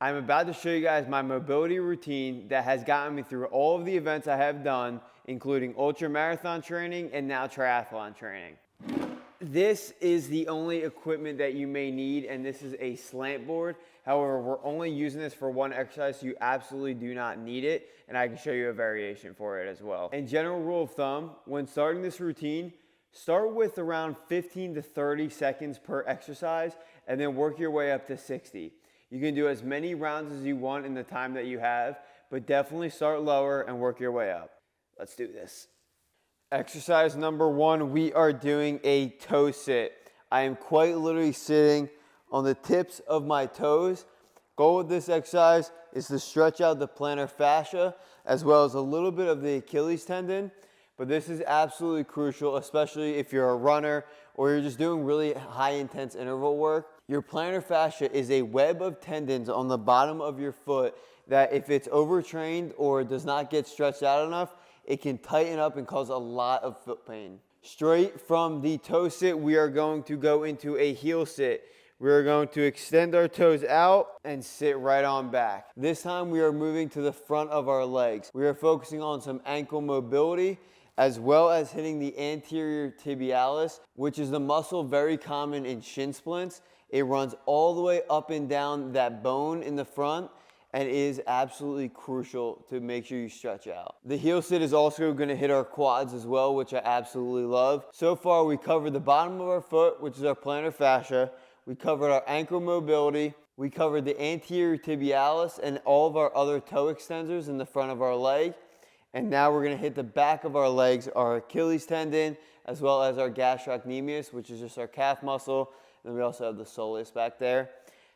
I'm about to show you guys my mobility routine that has gotten me through all of the events I have done, including ultra marathon training and now triathlon training. This is the only equipment that you may need, and this is a slant board. However, we're only using this for one exercise, so you absolutely do not need it, and I can show you a variation for it as well. And general rule of thumb, when starting this routine, start with around 15 to 30 seconds per exercise, and then work your way up to 60. You can do as many rounds as you want in the time that you have, but definitely start lower and work your way up. Let's do this. Exercise number 1, we are doing a toe sit. I am quite literally sitting on the tips of my toes. Goal with this exercise is to stretch out the plantar fascia as well as a little bit of the Achilles tendon. But this is absolutely crucial, especially if you're a runner or you're just doing really high intense interval work. Your plantar fascia is a web of tendons on the bottom of your foot that if it's overtrained or does not get stretched out enough, it can tighten up and cause a lot of foot pain. Straight from the toe sit, we are going to go into a heel sit. We are going to extend our toes out and sit right on back. This time we are moving to the front of our legs. We are focusing on some ankle mobility as well as hitting the anterior tibialis, which is the muscle very common in shin splints. It runs all the way up and down that bone in the front and is absolutely crucial to make sure you stretch out. The heel sit is also going to hit our quads as well, which I absolutely love. So far, we covered the bottom of our foot, which is our plantar fascia. We covered our ankle mobility. We covered the anterior tibialis and all of our other toe extensors in the front of our leg. And now we're going to hit the back of our legs, our Achilles tendon, as well as our gastrocnemius, which is just our calf muscle. And then we also have the soleus back there.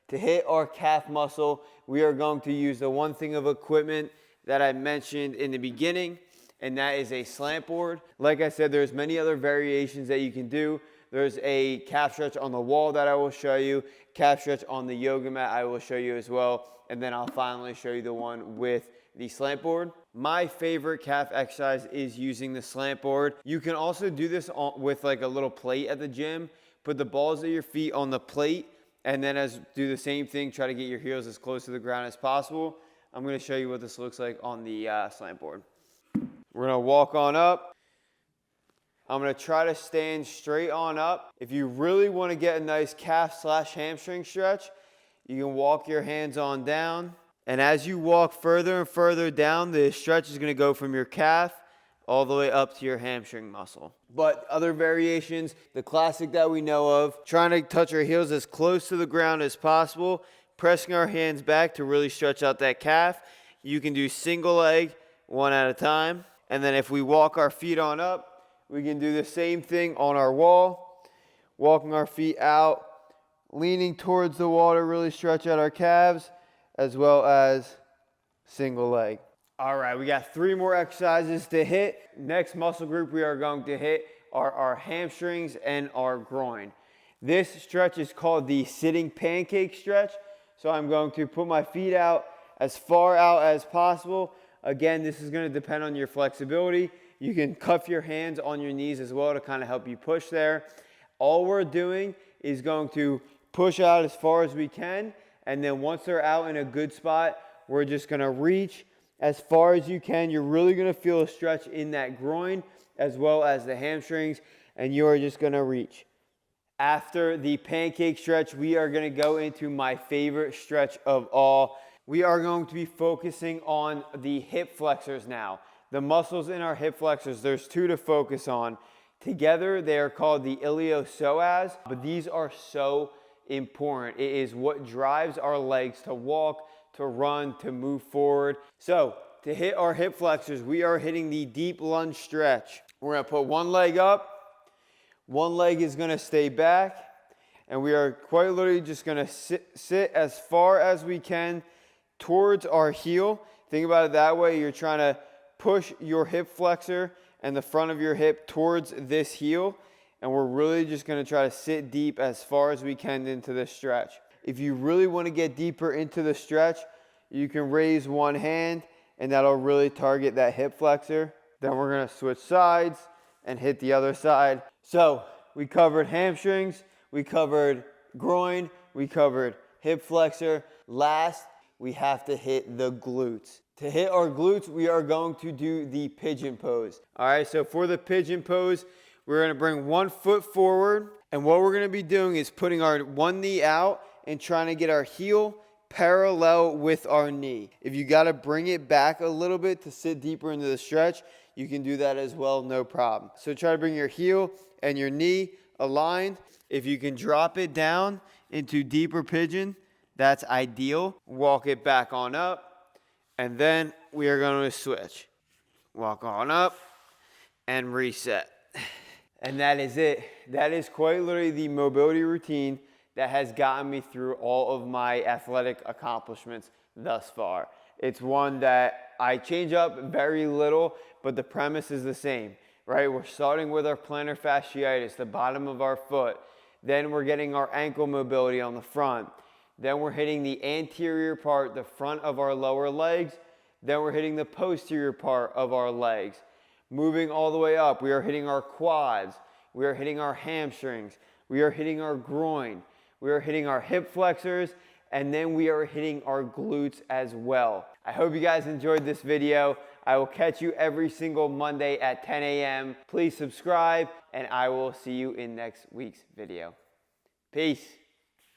To hit our calf muscle, we are going to use the one thing of equipment that I mentioned in the beginning, and that is a slant board. Like I said, there's many other variations that you can do. There's a calf stretch on the wall that I will show you, calf stretch on the yoga mat I will show you as well, and then I'll finally show you the one with the slant board. My favorite calf exercise is using the slant board. You can also do this with like a little plate at the gym. Put the balls of your feet on the plate, and then do the same thing, try to get your heels as close to the ground as possible. I'm going to show you what this looks like on the slant board. We're going to walk on up. I'm going to try to stand straight on up. If you really want to get a nice calf/hamstring stretch, you can walk your hands on down. And as you walk further and further down, the stretch is going to go from your calf all the way up to your hamstring muscle. But other variations, the classic that we know of, trying to touch our heels as close to the ground as possible, pressing our hands back to really stretch out that calf. You can do single leg, one at a time. And then if we walk our feet on up, we can do the same thing on our wall, walking our feet out, leaning towards the wall to really stretch out our calves, as well as single leg. All right, we got 3 more exercises to hit. Next muscle group we are going to hit are our hamstrings and our groin. This stretch is called the sitting pancake stretch. So I'm going to put my feet out as far out as possible. Again, this is going to depend on your flexibility. You can cuff your hands on your knees as well to kind of help you push there. All we're doing is going to push out as far as we can. And then once they're out in a good spot, we're just going to reach as far as you can. You're really going to feel a stretch in that groin as well as the hamstrings, and you are just going to reach. After the pancake stretch, we are going to go into my favorite stretch of all. We are going to be focusing on the hip flexors now. The muscles in our hip flexors, there's 2 to focus on. Together, they are called the iliopsoas, but these are so important. It is what drives our legs to walk, to run, to move forward. So to hit our hip flexors, we are hitting the deep lunge stretch. We're going to put one leg up. One leg is going to stay back. And we are quite literally just going to sit as far as we can towards our heel. Think about it that way. You're trying to push your hip flexor and the front of your hip towards this heel. And we're really just going to try to sit deep as far as we can into this stretch. If you really want to get deeper into the stretch, you can raise one hand and that'll really target that hip flexor. Then we're going to switch sides and hit the other side. So we covered hamstrings, we covered groin, we covered hip flexor. Last we have to hit the glutes. To hit our glutes, we are going to do the pigeon pose. All right, so for the pigeon pose, we're gonna bring one foot forward, and what we're gonna be doing is putting our one knee out and trying to get our heel parallel with our knee. If you gotta bring it back a little bit to sit deeper into the stretch, you can do that as well, no problem. So try to bring your heel and your knee aligned. If you can drop it down into deeper pigeon, that's ideal. Walk it back on up, and then we are going to switch. Walk on up and reset. And that is it. That is quite literally the mobility routine that has gotten me through all of my athletic accomplishments thus far. It's one that I change up very little, but the premise is the same, right? We're starting with our plantar fasciitis, the bottom of our foot. Then we're getting our ankle mobility on the front. Then we're hitting the anterior part, the front of our lower legs. Then we're hitting the posterior part of our legs. Moving all the way up, we are hitting our quads. We are hitting our hamstrings. We are hitting our groin. We are hitting our hip flexors. And then we are hitting our glutes as well. I hope you guys enjoyed this video. I will catch you every single Monday at 10 a.m. Please subscribe, and I will see you in next week's video. Peace.